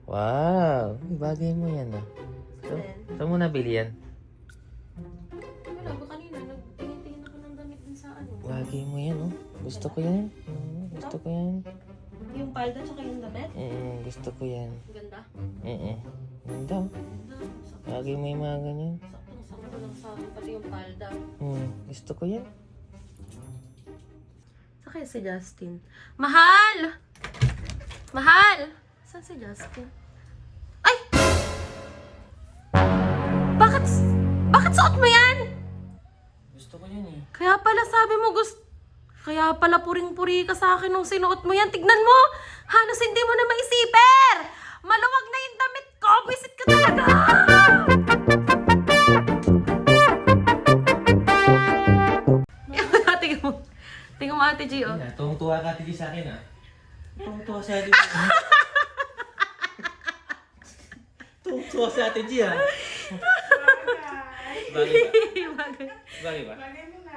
Wow! Bagay mo yan ah. Saan mo nabili yan? Wala ba kanina? Nagtingin-tingin ako ng damit din sa ano. Bagay mo yan oh. Gusto ko yan. Gusto ko yan. Yung palda tsaka yung damit? Gusto ko yan. Ganda. Ganda oh. Ganda. Bagay mo yung mga ganyan. Saktong-sakto lang sa akin. Pati yung palda. Gusto ko yan. Saan kaya si Justin? Mahal! Mahal! Saan si Justin? Ay! Bakit suot mo yan? Gusto ko yan eh. Kaya pala sabi mo Kaya pala puring-puri ka sa akin nung sinuot mo yan. Tignan mo! Halos hindi mo na maisiper! Maluwag na yung damit ko! Bisit ka talaga! Tingnan mo Ate G, oh. Tuwang-tuwa ka Ate G sa akin ah. Tuwang-tuwa si Ate G. Tuwang-tuwa si Ate G ah. Bagay ba? Bagay. Bagay ba? Bagay mo na.